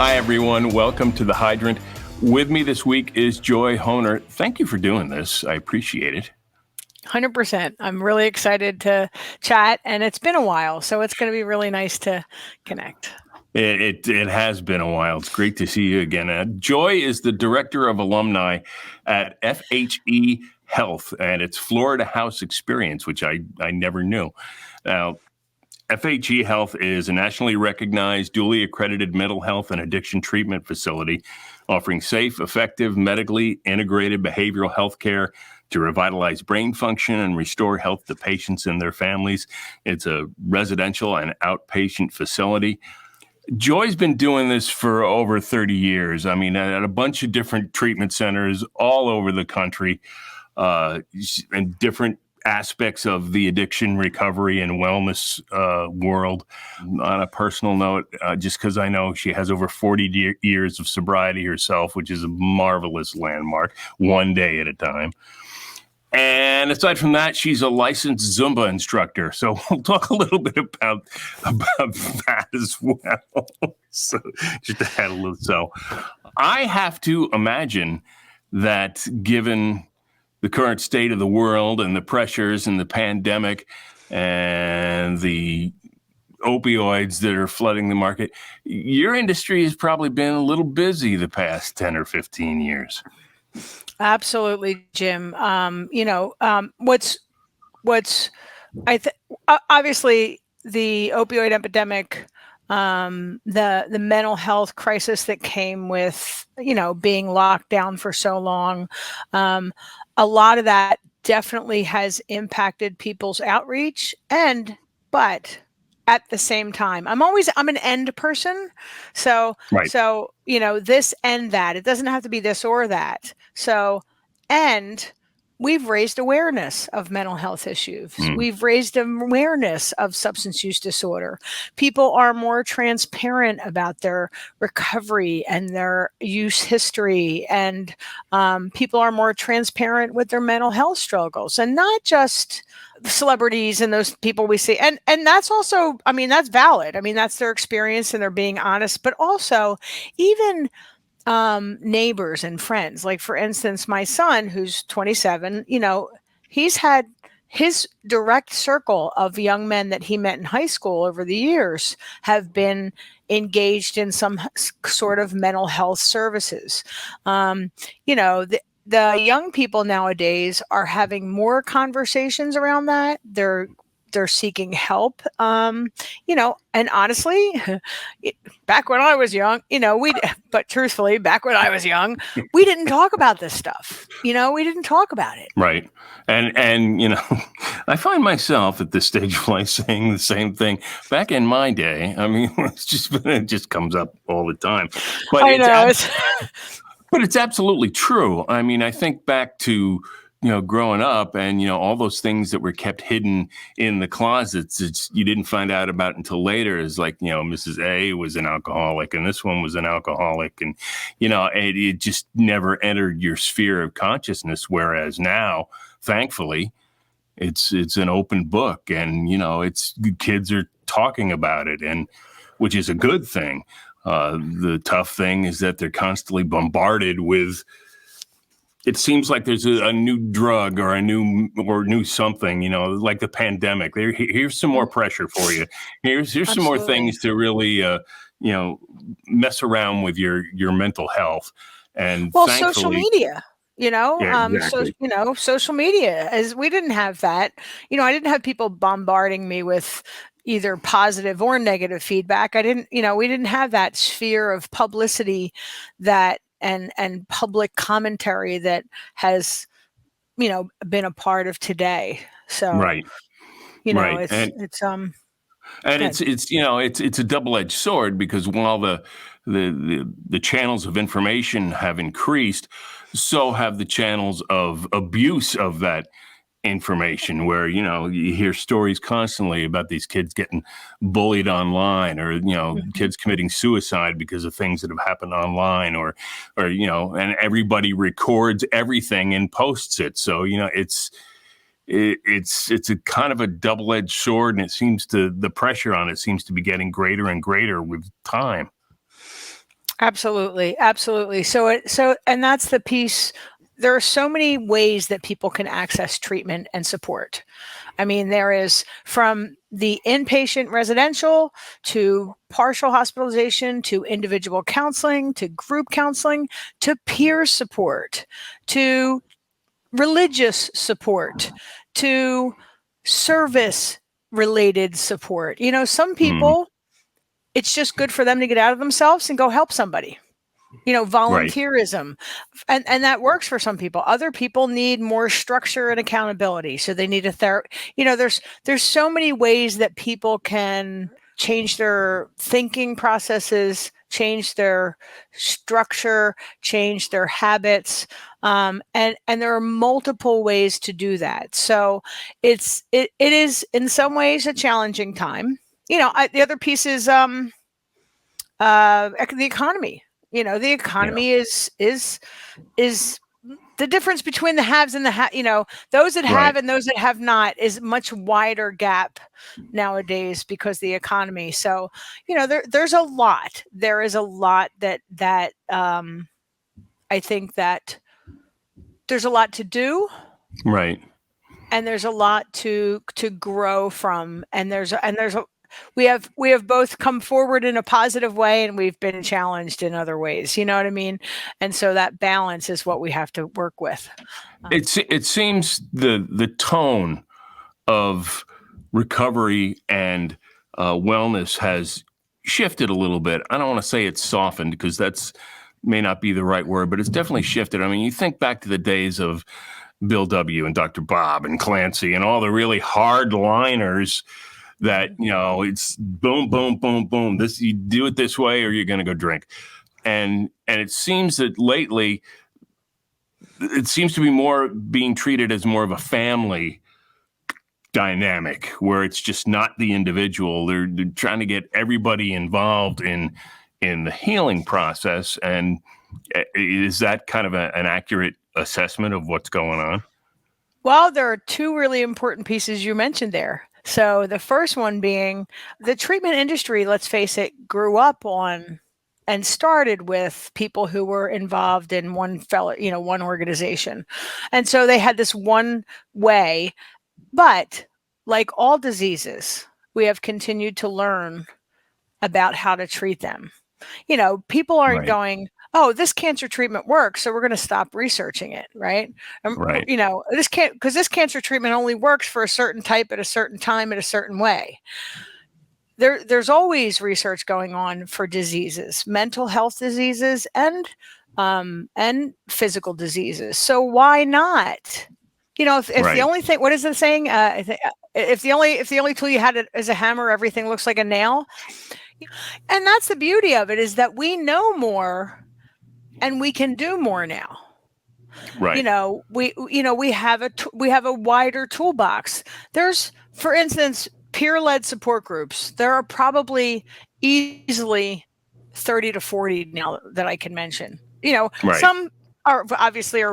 Hi, everyone. Welcome to The Hydrant. With me this week is Joy Honer. Thank you for doing this. I appreciate it. 100%. I'm really excited to chat, and it's been a while, so it's going to be really nice to connect. It has been a while. It's great to see you again. Joy is the director of alumni at FHE Health, and it's Florida House Experience, which I never knew. Now, FHE Health is a nationally recognized, duly accredited mental health and addiction treatment facility offering safe, effective, medically integrated behavioral health care to revitalize brain function and restore health to patients and their families. It's a residential and outpatient facility. Joy's been doing this for over 30 years. I mean, at a bunch of different treatment centers all over the country, and different aspects of the addiction recovery and wellness world. On a personal note, just because I know she has over 40 years of sobriety herself, which is a marvelous landmark, one day at a time. And aside from that, she's a licensed Zumba instructor. So we'll talk a little bit about that as well. So just to add a little. So I have to imagine that given the current state of the world and the pressures and the pandemic and the opioids that are flooding the market, your industry has probably been a little busy the past 10 or 15 years. Absolutely, Jim. Obviously the opioid epidemic, the mental health crisis that came with, being locked down for so long. A lot of that definitely has impacted people's outreach, but at the same time, I'm an end person. So, Right. This and that, it doesn't have to be this or that. So, and we've raised awareness of mental health issues. We've raised awareness of substance use disorder. People are more transparent about their recovery and their use history. And people are more transparent with their mental health struggles, and not just celebrities and those people we see. And that's also, that's valid. That's their experience and they're being honest, but also even neighbors and friends. Like, for instance, my son, who's 27, he's had his direct circle of young men that he met in high school over the years have been engaged in some sort of mental health services. The young people nowadays are having more conversations around that. They're seeking help, and honestly, back when I was young, but truthfully, back when I was young, we didn't talk about this stuff. We didn't talk about it. Right. And I find myself at this stage of life saying the same thing. Back in my day, it just comes up all the time. But I know. But it's absolutely true. I think back to, growing up and, all those things that were kept hidden in the closets, you didn't find out about until later. Is like, Mrs. A was an alcoholic and this one was an alcoholic. And, it just never entered your sphere of consciousness. Whereas now, thankfully, it's an open book and, kids are talking about it, and which is a good thing. The tough thing is that they're constantly bombarded with, it seems like there's a new drug or a new something, like the pandemic. Here's some more pressure for you. Here's some more things to really, mess around with your mental health. And social media. Exactly. Social media, we didn't have that. I didn't have people bombarding me with either positive or negative feedback. We didn't have that sphere of publicity that and public commentary that has, been a part of today. So, right. Right. it's a double-edged sword, because while the channels of information have increased, so have the channels of abuse of that information, where, you hear stories constantly about these kids getting bullied online, or, kids committing suicide because of things that have happened online, or, and everybody records everything and posts it. So, it's a kind of a double-edged sword, and the pressure on it seems to be getting greater and greater with time. Absolutely, absolutely. And that's the piece. There are so many ways that people can access treatment and support. I mean, there is from the inpatient residential to partial hospitalization to individual counseling to group counseling to peer support to religious support to service related support. Some people, it's just good for them to get out of themselves and go help somebody. Volunteerism. Right. And that works for some people. Other people need more structure and accountability. So they need a therapy. There's so many ways that people can change their thinking processes, change their structure, change their habits. And there are multiple ways to do that. So it is in some ways a challenging time. The other piece is the economy. The economy is the difference between the haves and those that have and those that have not is much wider gap nowadays because the economy. So, there's a lot. There is a lot that I think that there's a lot to do. Right. And there's a lot to grow from. And we have both come forward in a positive way and we've been challenged in other ways. You know what I mean? And so that balance is what we have to work with. It seems the tone of recovery and wellness has shifted a little bit. I don't want to say it's softened because that's may not be the right word, but it's definitely shifted. I mean, you think back to the days of Bill W. and Dr. Bob and Clancy and all the really hard liners that, it's boom, boom, boom, boom. This, you do it this way or you're going to go drink. And it seems that lately it seems to be more being treated as more of a family dynamic where it's just not the individual. They're trying to get everybody involved in the healing process. And is that kind of an accurate assessment of what's going on? Well, there are two really important pieces you mentioned there. So the first one being the treatment industry, let's face it, grew up on and started with people who were involved in one organization. And so they had this one way, but like all diseases, we have continued to learn about how to treat them. People aren't going, oh, this cancer treatment works, so we're going to stop researching it, right? Right. Because this cancer treatment only works for a certain type at a certain time in a certain way. There's always research going on for diseases, mental health diseases, and physical diseases. So why not? If the only thing, what is the saying? If the only tool you had is a hammer, everything looks like a nail. And that's the beauty of it, is that we know more and we can do more now. Right. We have a wider toolbox. There's, for instance, peer-led support groups. There are probably easily 30 to 40 now that I can mention. Some are obviously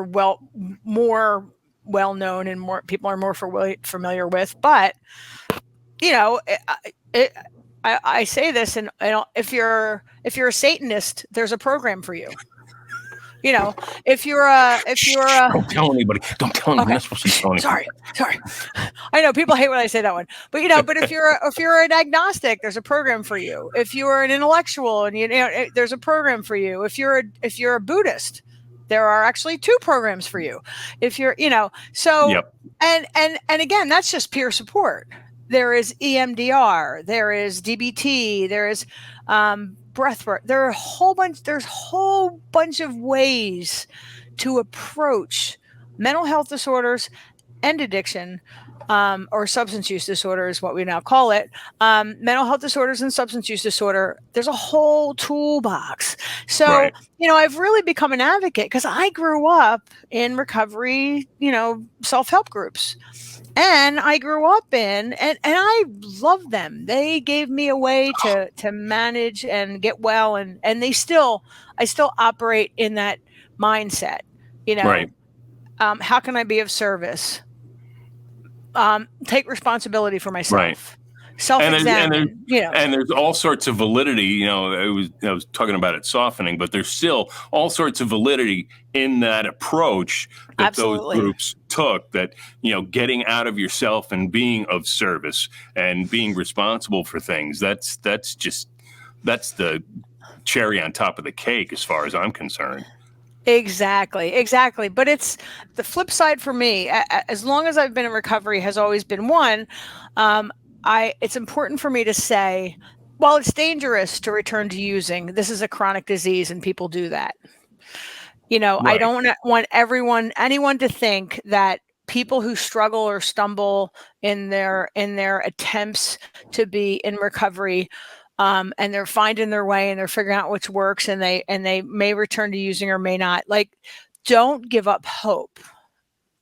more well known and more people are more familiar with, but I say this, and if you're a Satanist, there's a program for you. If you're don't tell anybody. Don't tell anybody. Okay. Sorry. I know people hate when I say that one, but if you're an agnostic, there's a program for you. If you're an intellectual, and there's a program for you. If you're a Buddhist, there are actually two programs for you. If you're, so, yep. and again, that's just peer support. There is EMDR, there is DBT, there is breath work. There's a whole bunch of ways to approach mental health disorders and addiction, or substance use disorder is what we now call it. Mental health disorders and substance use disorder. There's a whole toolbox. So, I've really become an advocate because I grew up in recovery, self-help groups. And I grew up in, and I love them. They gave me a way to manage and get well, and I still operate in that mindset. How can I be of service? Take responsibility for myself. self-examine, and there's all sorts of validity. I was talking about it softening, but there's still all sorts of validity in that approach that those Absolutely. groups took. That getting out of yourself and being of service and being responsible for things. That's the cherry on top of the cake, as far as I'm concerned. Exactly. But it's the flip side for me. As long as I've been in recovery, has always been one. It's important for me to say, while it's dangerous to return to using, this is a chronic disease, and people do that. Right. I don't want anyone to think that people who struggle or stumble in their attempts to be in recovery, and they're finding their way and they're figuring out which works, and they may return to using or may not. Like, don't give up hope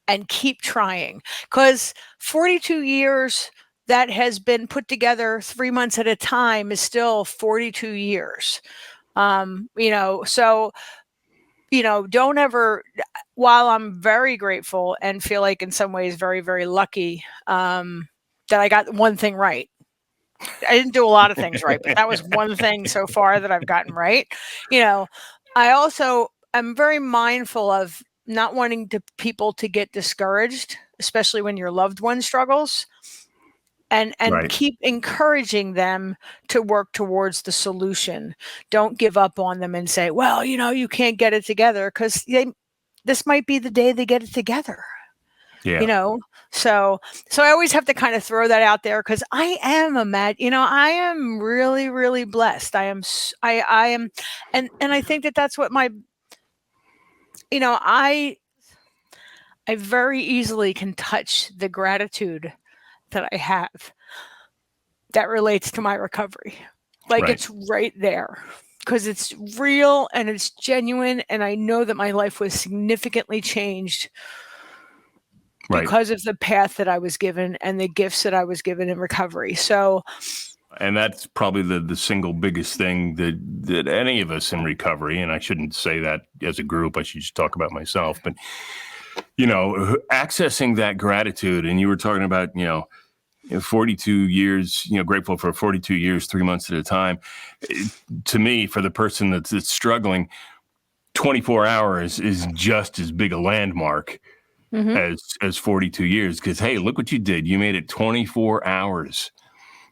and keep trying, because 42 years that has been put together 3 months at a time is still 42 years. So don't ever, while I'm very grateful and feel like in some ways very, very lucky that I got one thing right. I didn't do a lot of things right, but that was one thing so far that I've gotten right. I also am very mindful of not wanting people to get discouraged, especially when your loved one struggles, and Right. keep encouraging them to work towards the solution. Don't give up on them and say, well, you can't get it together, because this might be the day they get it together. Yeah. So I always have to kind of throw that out there, because I am I am really, really blessed. I am, and I think that's what I very easily can touch the gratitude that I have that relates to my recovery. Like, Right. it's right there, because it's real and it's genuine. And I know that my life was significantly changed because of the path that I was given and the gifts that I was given in recovery. So, and that's probably the single biggest thing that any of us in recovery, and I shouldn't say that as a group, I should just talk about myself, but accessing that gratitude. And you were talking about 42 years, grateful for 42 years, 3 months at a time. To me, for the person that's struggling, 24 hours is just as big a landmark as 42 years. Because, hey, look what you did. You made it 24 hours.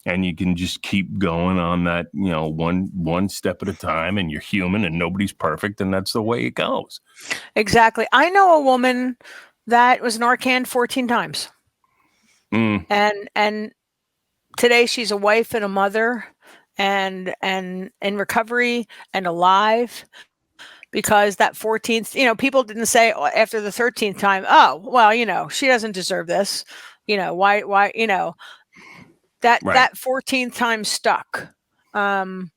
And you can just keep going on that, one step at a time. And you're human, and nobody's perfect, and that's the way it goes. Exactly. I know a woman that was Narcan 14 times. And today she's a wife and a mother, and in recovery and alive, because that 14th, people didn't say after the 13th time, oh, well, she doesn't deserve this. Why, that 14th time stuck. For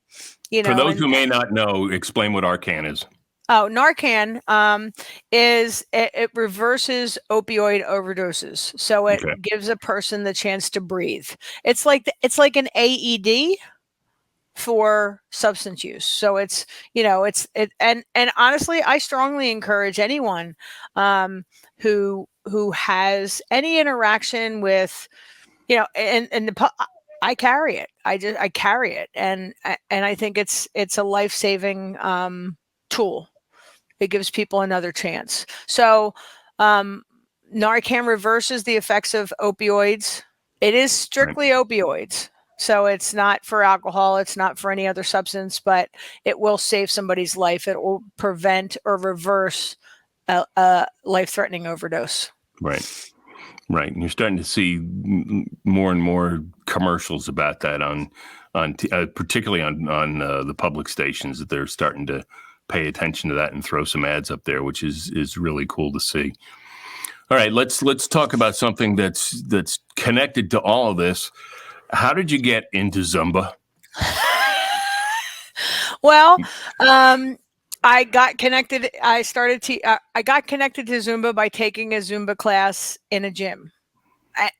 those who may not know, explain what Arcan is. Oh, Narcan is it reverses opioid overdoses, so it gives a person the chance to breathe. It's like an AED for substance use. So it's and honestly, I strongly encourage anyone who has any interaction with I carry it. I carry it, and I think it's a life-saving tool. It gives people another chance. So Narcan reverses the effects of opioids. It is strictly opioids. So it's not for alcohol. It's not for any other substance, but it will save somebody's life. It will prevent or reverse a life-threatening overdose. Right. And you're starting to see more and more commercials about that on particularly on the public stations, that they're starting to pay attention to that and throw some ads up there, which is really cool to see. All right, let's talk about something that's connected to all of this. How did you get into Zumba? Well, I got connected. I got connected to Zumba by taking a Zumba class in a gym.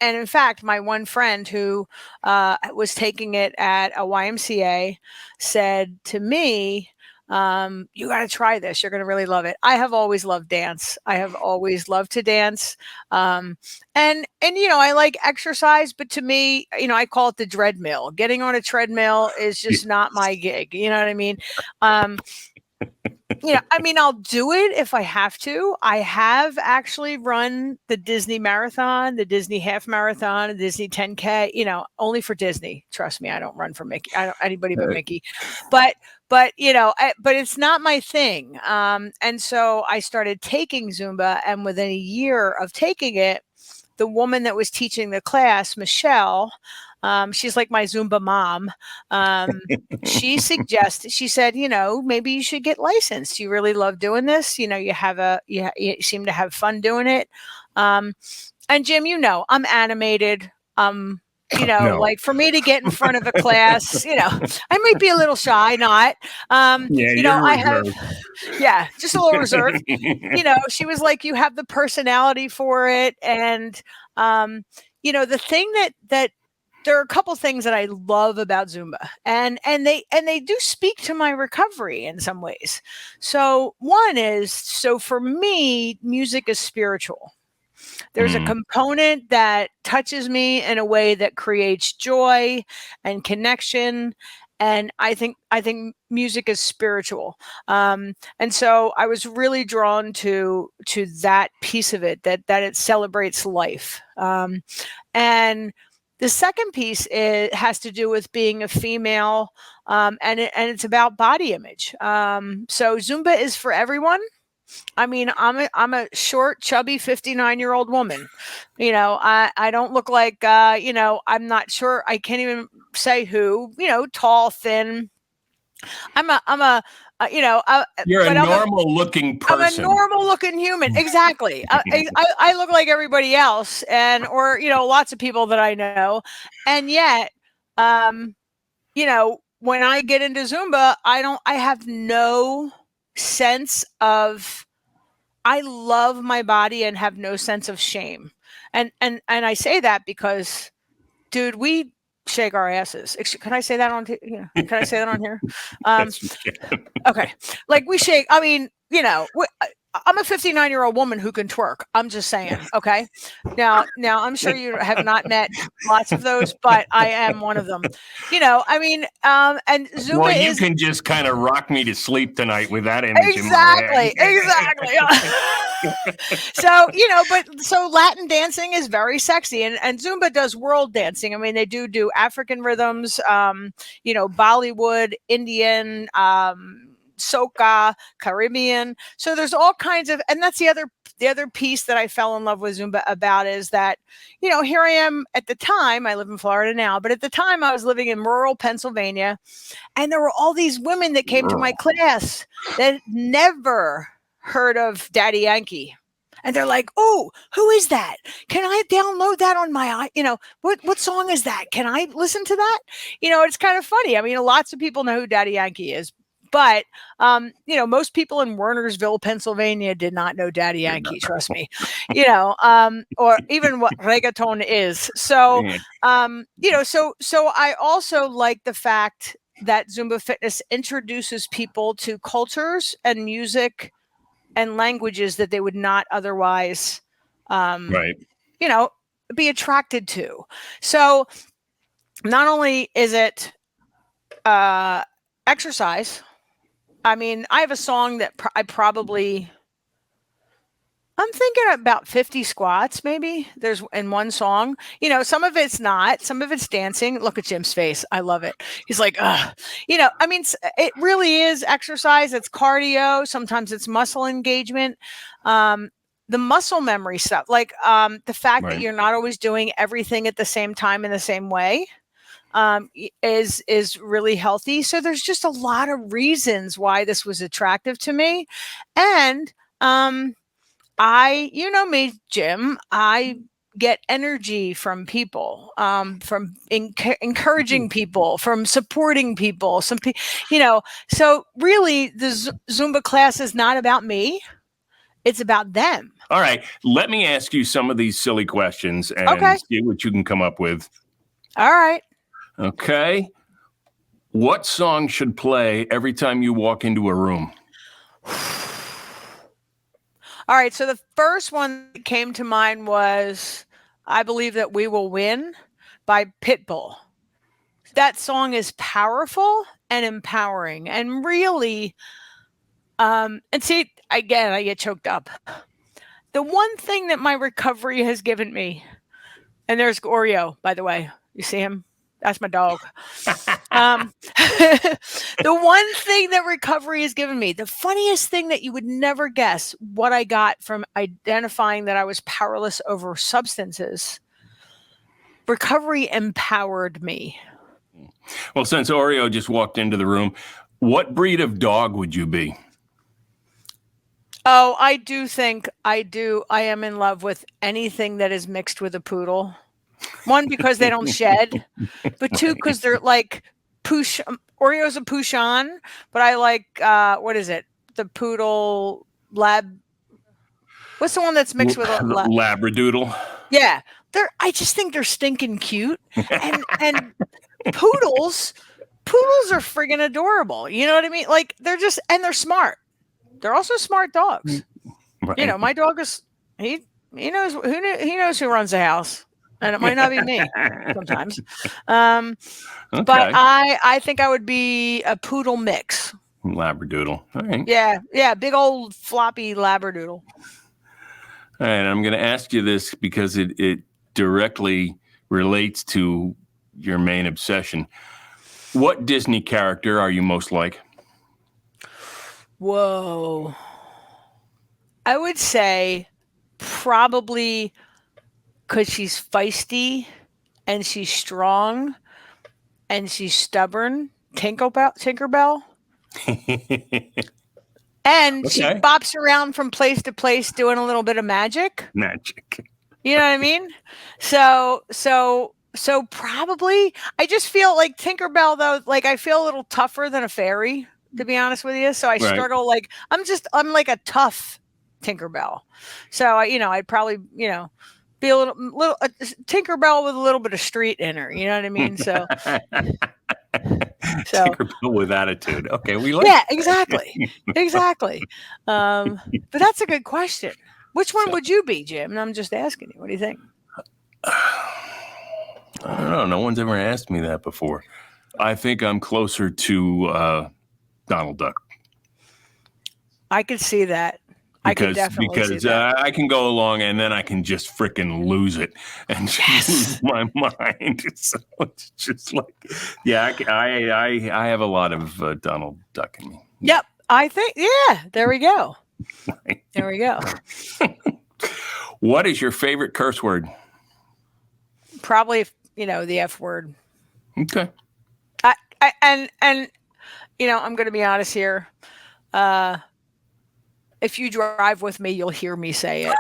And in fact, my one friend who was taking it at a YMCA said to me, You got to try this. You're going to really love it. I have always loved dance. I have always loved to dance. And I like exercise, but to me, I call it the treadmill. Getting on a treadmill is just not my gig. You know what I mean? I'll do it if I have to. I have actually run the Disney marathon, the Disney half marathon, the Disney 10K, only for Disney. Trust me, I don't run for Mickey. I don't anybody but Mickey. But but it's not my thing. And so I started taking Zumba, and within a year of taking it, the woman that was teaching the class, Michelle, she's like my Zumba mom. She said, maybe you should get licensed. You really love doing this. You seem to have fun doing it. And Jim, I'm animated. Like for me to get in front of a class, I might be a little shy, not, just a little reserved. She was like, you have the personality for it. And, the thing that there are a couple things that I love about Zumba, and they do speak to my recovery in some ways. So one is, for me, music is spiritual. There's a component that touches me in a way that creates joy and connection. And I think music is spiritual. And so I was really drawn to that piece of it, that it celebrates life. And the second piece has to do with being a female, and it's about body image. So Zumba is for everyone. I'm a short, chubby 59-year-old woman. I don't look like, I'm not sure. I can't even say who, tall, thin. You're a normal looking person. I'm a normal looking human. Exactly. I look like everybody else, or lots of people that I know. And yet, when I get into Zumba, I have no sense of, I love my body and have no sense of shame. And I say that because, dude, we shake our asses. Can I say that on? Can I say that on here? Okay. Like we shake. I mean, I'm a 59-year-old woman who can twerk. I'm just saying. Okay. Now I'm sure you have not met lots of those, but I am one of them. And Zumba well, you can just kind of rock me to sleep tonight with that image. Exactly. So Latin dancing is very sexy, and Zumba does world dancing. I mean, they do African rhythms, Bollywood, Indian, soca, Caribbean. So there's all kinds of, and that's the other piece that I fell in love with Zumba about, is that, here I am at the time, I live in Florida now, but at the time I was living in rural Pennsylvania, and there were all these women that came to my class that never heard of Daddy Yankee. And they're like, oh, who is that? Can I download that on my, what song is that? Can I listen to that? It's kind of funny. I mean, lots of people know who Daddy Yankee is, but, most people in Wernersville, Pennsylvania did not know Daddy Yankee, trust me, or even what reggaeton is. So, so I also like the fact that Zumba Fitness introduces people to cultures and music and languages that they would not otherwise, be attracted to. So not only is it exercise, I mean, I have a song that I'm thinking about 50 squats, maybe. There's in one song, some of it's not, some of it's dancing. Look at Jim's face. I love it. He's like, ugh. It really is exercise. It's cardio. Sometimes it's muscle engagement. The muscle memory stuff, like the fact that you're not always doing everything at the same time in the same way, is really healthy. So there's just a lot of reasons why this was attractive to me. And, me, Jim, I get energy from people, from encouraging people, from supporting people, so really the Zumba class is not about me. It's about them. All right. Let me ask you some of these silly questions and see what you can come up with. All right. Okay. What song should play every time you walk into a room? All right, so the first one that came to mind was I Believe That We Will Win by Pitbull. That song is powerful and empowering and really, and see, again, I get choked up. The one thing that my recovery has given me, and there's Oreo, by the way. You see him? That's my dog. The one thing that recovery has given me, the funniest thing that you would never guess what I got from identifying that I was powerless over substances, recovery empowered me. Well, since Oreo just walked into the room, what breed of dog would you be? Oh, I do think I am in love with anything that is mixed with a poodle. One, because they don't shed, but two, because they're like Oreo's a Pouchon, but I like, what is it? The poodle lab. What's the one that's mixed with a Labradoodle? Yeah. I just think they're stinking cute. And poodles are friggin' adorable. You know what I mean? Like they're smart. They're also smart dogs. Right. You know, my dog is, he knows who runs the house. And it might not be me sometimes. Okay. But I think I would be a poodle mix. Labradoodle. All right. Yeah. Big old floppy Labradoodle. All right. I'm going to ask you this because it directly relates to your main obsession. What Disney character are you most like? Whoa. I would say probably because she's feisty and she's strong and she's stubborn. Tinkerbell. And she bops around from place to place doing a little bit of magic. You know what I mean? So probably I just feel like Tinkerbell though, like I feel a little tougher than a fairy, to be honest with you. So I struggle, like I'm like a tough Tinkerbell. So I'd probably, be a little Tinkerbell with a little bit of street in her. You know what I mean? So Tinkerbell with attitude. Okay, we like. Yeah, exactly. But that's a good question. Which one would you be, Jim? And I'm just asking you. What do you think? I don't know. No one's ever asked me that before. I think I'm closer to Donald Duck. I could see that. Because I can go along and then I can just frickin' lose it and lose my mind. So it's just like, I have a lot of Donald Duck in me. Yep, I think, there we go. Right. There we go. What is your favorite curse word? Probably, the F word. Okay. And I'm going to be honest here. If you drive with me, you'll hear me say it.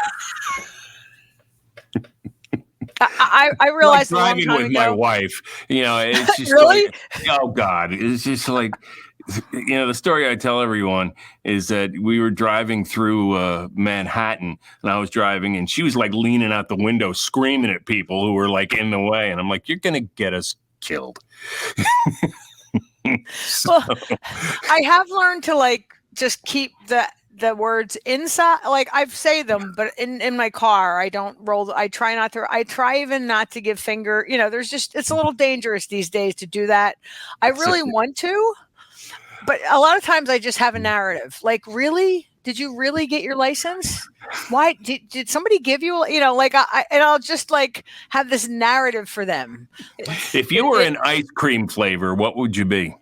I realized like driving with my wife. It's just really. Like, oh God, it's just like the story I tell everyone is that we were driving through Manhattan, and I was driving, and she was like leaning out the window, screaming at people who were like in the way, and I'm like, "You're gonna get us killed." Well, I have learned to like just keep the words inside, like I say them, but in my car, I don't roll. I try even not to give finger, it's a little dangerous these days to do that. I really want to, but a lot of times I just have a narrative. Like, really? Did you really get your license? Why did somebody give you, and I'll just like have this narrative for them. If you were an ice cream flavor, what would you be?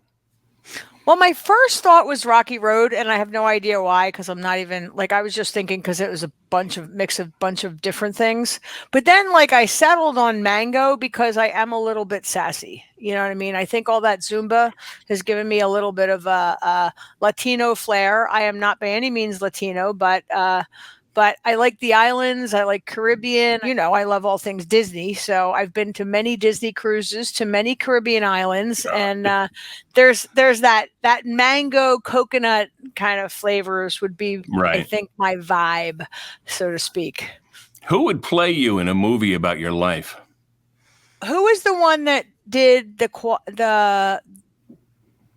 Well, my first thought was Rocky Road, and I have no idea why, because I'm not even, I was just thinking because it was a bunch of different things. But then, I settled on mango because I am a little bit sassy. You know what I mean? I think all that Zumba has given me a little bit of a Latino flair. I am not by any means Latino, but I like the islands. I like Caribbean. I love all things Disney. So I've been to many Disney cruises, to many Caribbean islands. And there's that mango coconut kind of flavors would be, I think, my vibe, so to speak. Who would play you in a movie about your life? Who is the one that did the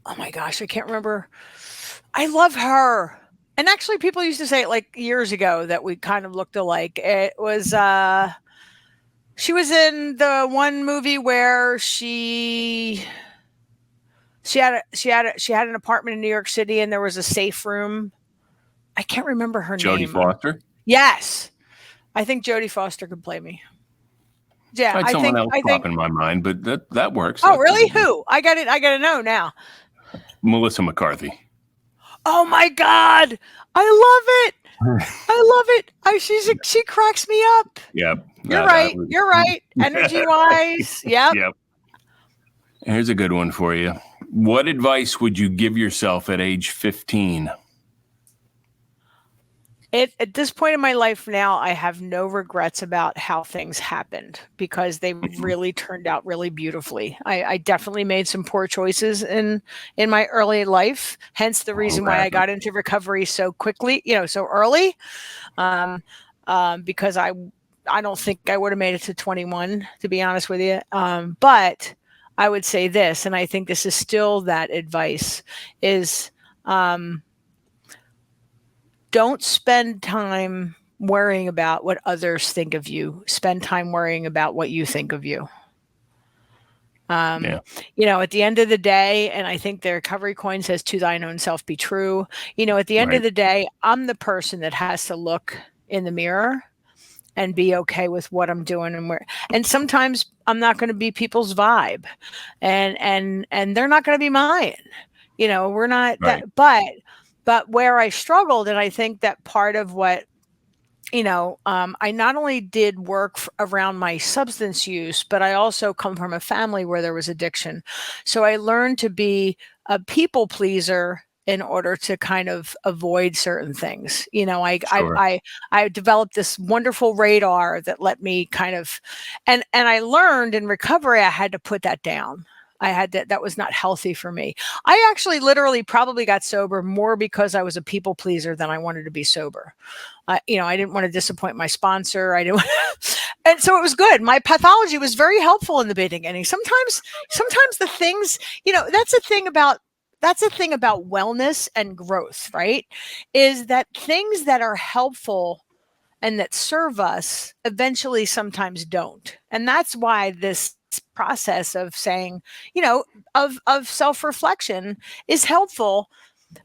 oh my gosh, I can't remember. I love her. And actually, people used to say it like years ago that we kind of looked alike. It was she was in the one movie where she had an apartment in New York City and there was a safe room. I can't remember her Jodie name. Foster? Yes. I think Jodie Foster could play me. Yeah, I had someone else pop in my mind, but that works. Oh, really? Who? I got to know now. Melissa McCarthy. Oh my God. I love it. I love it. She cracks me up. Yep. You're right. You're right. Energy wise. Yep. Yep. Here's a good one for you. What advice would you give yourself at age 15? At this point in my life now, I have no regrets about how things happened because they really turned out really beautifully. I definitely made some poor choices in my early life, hence the reason why I got into recovery so quickly, so early. Because I don't think I would have made it to 21, to be honest with you. But I would say this, and I think this is still that advice, is don't spend time worrying about what others think of you. Spend time worrying about what you think of you. At the end of the day, and I think the recovery coin says, to thine own self be true. At the end of the day, I'm the person that has to look in the mirror and be okay with what I'm doing and sometimes I'm not going to be people's vibe and they're not going to be mine. We're not that, but where I struggled, and I think that part of what, I not only did work around my substance use, but I also come from a family where there was addiction. So I learned to be a people pleaser in order to kind of avoid certain things. I developed this wonderful radar that let me kind of, and I learned in recovery, I had to put that down. That was not healthy for me. I actually literally probably got sober more because I was a people pleaser than I wanted to be sober. I didn't want to disappoint my sponsor. I didn't and so it was good. My pathology was very helpful in the beginning. Sometimes the things, that's the thing about wellness and growth, right? Is that things that are helpful and that serve us eventually sometimes don't. And that's why this process of saying, of self-reflection is helpful,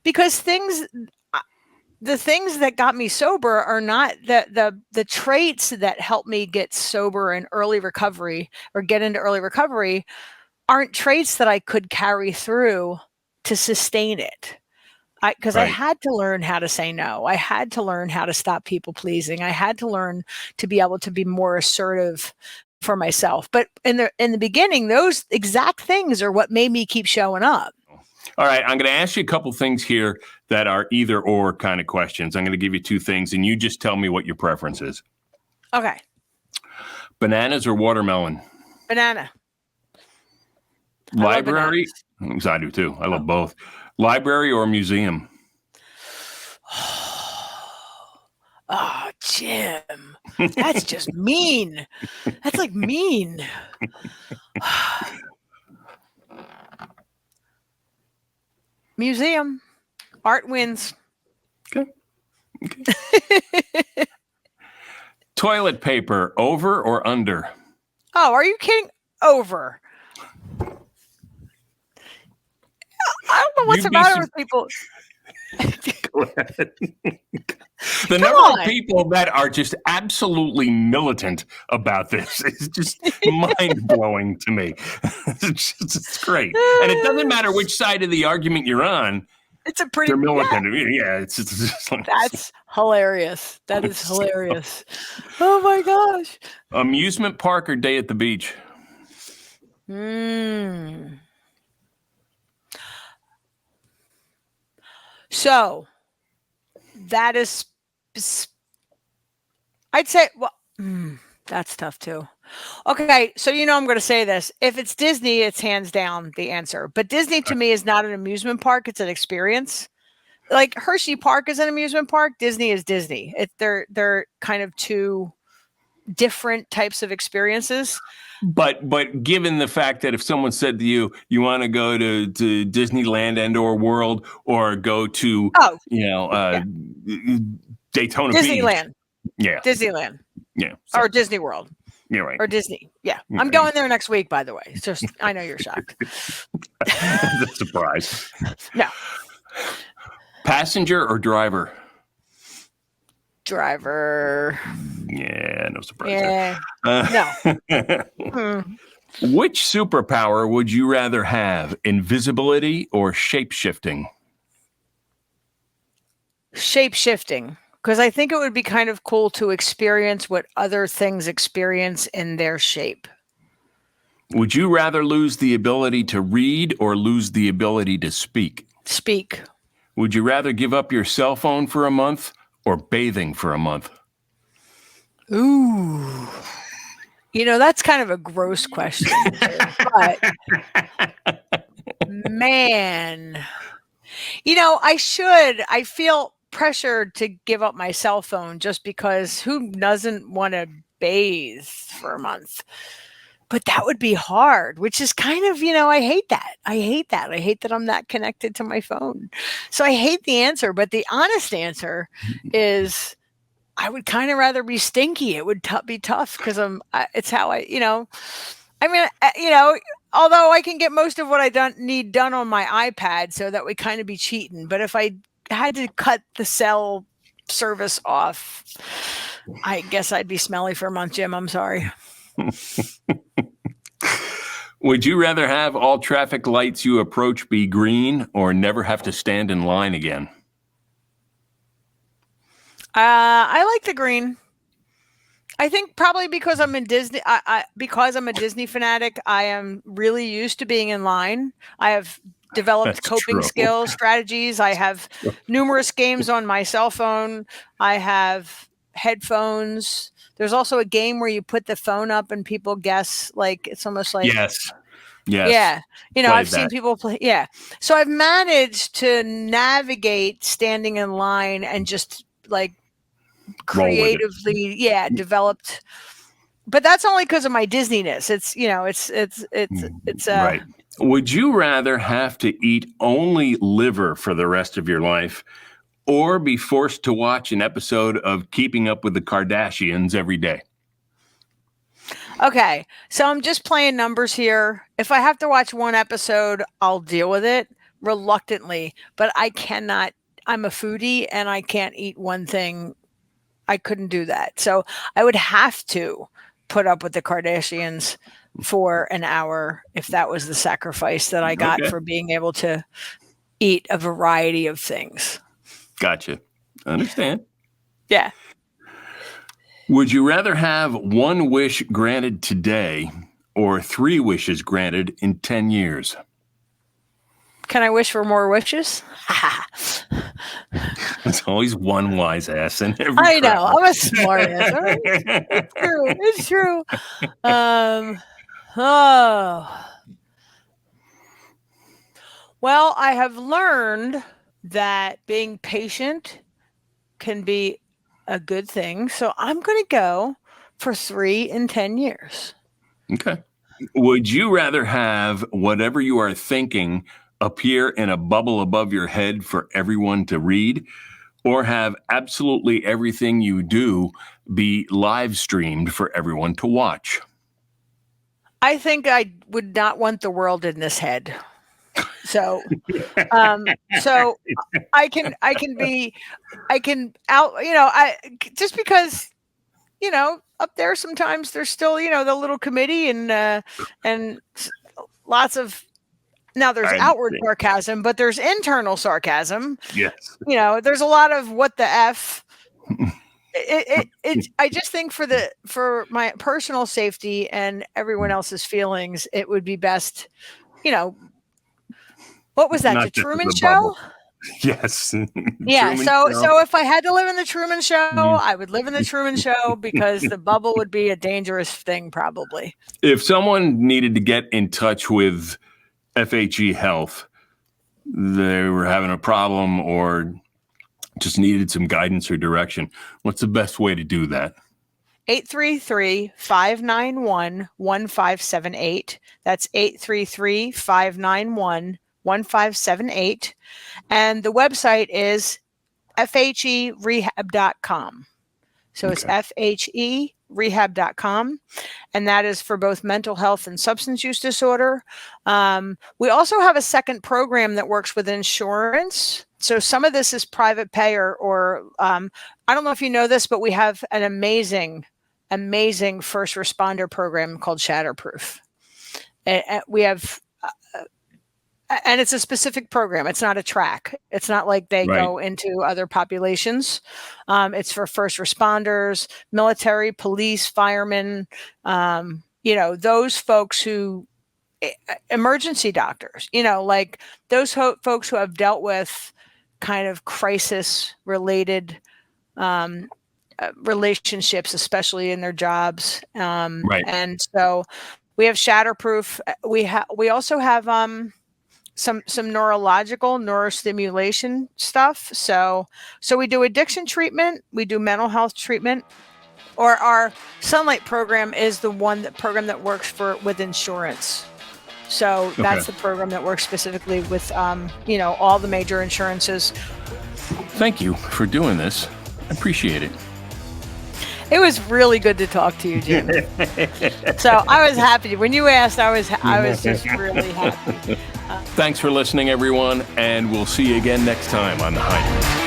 because the things that got me sober are not the traits that help me get sober in early recovery or get into early recovery aren't traits that I could carry through to sustain it. Because I had to learn how to say no. I had to learn how to stop people pleasing. I had to learn to be able to be more assertive for myself. But in the beginning, those exact things are what made me keep showing up. All right, I'm going to ask you a couple things here that are either or kind of questions. I'm going to give you two things, and you just tell me what your preference is. Okay. Bananas or watermelon? Banana. Library? I do too. I love both. Library or museum? Oh, Jim, that's just mean. That's like mean. Museum. Art wins. Okay. Toilet paper, over or under? Oh, are you kidding? Over. I don't know what's the matter with people. Go ahead. The number of people that are just absolutely militant about this is just mind-blowing to me. It's great. And it doesn't matter which side of the argument you're on. It's a pretty... They're militant. Yeah, it's that's hilarious. That is hilarious. Oh, my gosh. Amusement park or day at the beach? So that is, I'd say, well, that's tough too. Okay, so I'm going to say this. If it's Disney, it's hands down the answer. But Disney to me is not an amusement park; it's an experience. Like Hershey Park is an amusement park. Disney is Disney. They're kind of two different types of experiences. But given the fact that if someone said to you, you want to go to Disneyland and/or World, or go to Daytona Disneyland. Beach, Disneyland, so, or Disney World, right, or Disney, I'm going there next week. By the way, it's just I know you're shocked. That's a surprise. No. Passenger or driver? Driver. Yeah, no surprise. Yeah. No. Which superpower would you rather have, invisibility or shape-shifting? Shape-shifting, because I think it would be kind of cool to experience what other things experience in their shape. Would you rather lose the ability to read or lose the ability to speak? Speak. Would you rather give up your cell phone for a month or bathing for a month? Ooh. That's kind of a gross question. But man, I feel pressured to give up my cell phone just because who doesn't want to bathe for a month? But that would be hard, which is kind of, I hate that. I hate that I'm not connected to my phone. So I hate the answer, but the honest answer is I would kind of rather be stinky. It would be tough because it's how although I can get most of what I need done on my iPad, so that would kind of be cheating. But if I had to cut the cell service off, I guess I'd be smelly for a month, Jim. I'm sorry. Would you rather have all traffic lights you approach be green or never have to stand in line again? I like the green. I think probably because I'm in Disney, because I'm a Disney fanatic, I am really used to being in line. I have developed coping skills, strategies. I have numerous games on my cell phone. I have headphones. There's also a game where you put the phone up and people guess, like it's almost like yes. Yeah. I've seen people play. Yeah. So I've managed to navigate standing in line and just like creatively, developed. But that's only because of my Disneyness. It's right. Would you rather have to eat only liver for the rest of your life or be forced to watch an episode of Keeping Up with the Kardashians every day? Okay, so I'm just playing numbers here. If I have to watch one episode, I'll deal with it reluctantly, but I cannot. I'm a foodie and I can't eat one thing. I couldn't do that. So I would have to put up with the Kardashians for an hour if that was the sacrifice that I got for being able to eat a variety of things. Gotcha. Understand. Yeah. Would you rather have one wish granted today or 3 wishes granted in 10 years? Can I wish for more wishes? There's always one wise ass in every I know. crowd. I'm a smart ass. Right? It's true. Well, I have learned that being patient can be a good thing. So I'm going to go for 3 in 10 years. Okay. Would you rather have whatever you are thinking appear in a bubble above your head for everyone to read, or have absolutely everything you do be live streamed for everyone to watch? I think I would not want the world in this head. So, so I can just because, up there, sometimes there's still, the little committee and lots of, now there's outward sarcasm, but there's internal sarcasm. Yes. There's a lot of what the F. I just think for my personal safety and everyone else's feelings, it would be best, what was that? The Truman Show? Bubble. Yes. Yeah. So if I had to live in the Truman Show, I would live in the Truman Show because the bubble would be a dangerous thing, probably. If someone needed to get in touch with FHE Health, they were having a problem or just needed some guidance or direction, what's the best way to do that? 833-591-1578. That's 833-591-1578. And the website is FHErehab.com. So it's FHErehab.com. And that is for both mental health and substance use disorder. We also have a second program that works with insurance. So some of this is private pay or I don't know if you know this, but we have an amazing first responder program called Shatterproof. And we have, and it's a specific program. It's not a track. It's not like they go into other populations. It's for first responders, military, police, firemen, those folks who, emergency doctors, like those folks who have dealt with kind of crisis related relationships, especially in their jobs. And so we have Shatterproof. We also have some neurological neurostimulation stuff. So we do addiction treatment, we do mental health treatment, or our Sunlight program is the program that works with insurance. So that's the program that works specifically with all the major insurances. Thank you for doing this. I appreciate it. It was really good to talk to you, Jim. So I was happy. When you asked, I was just really happy. Thanks for listening, everyone, and we'll see you again next time on The Hydrant.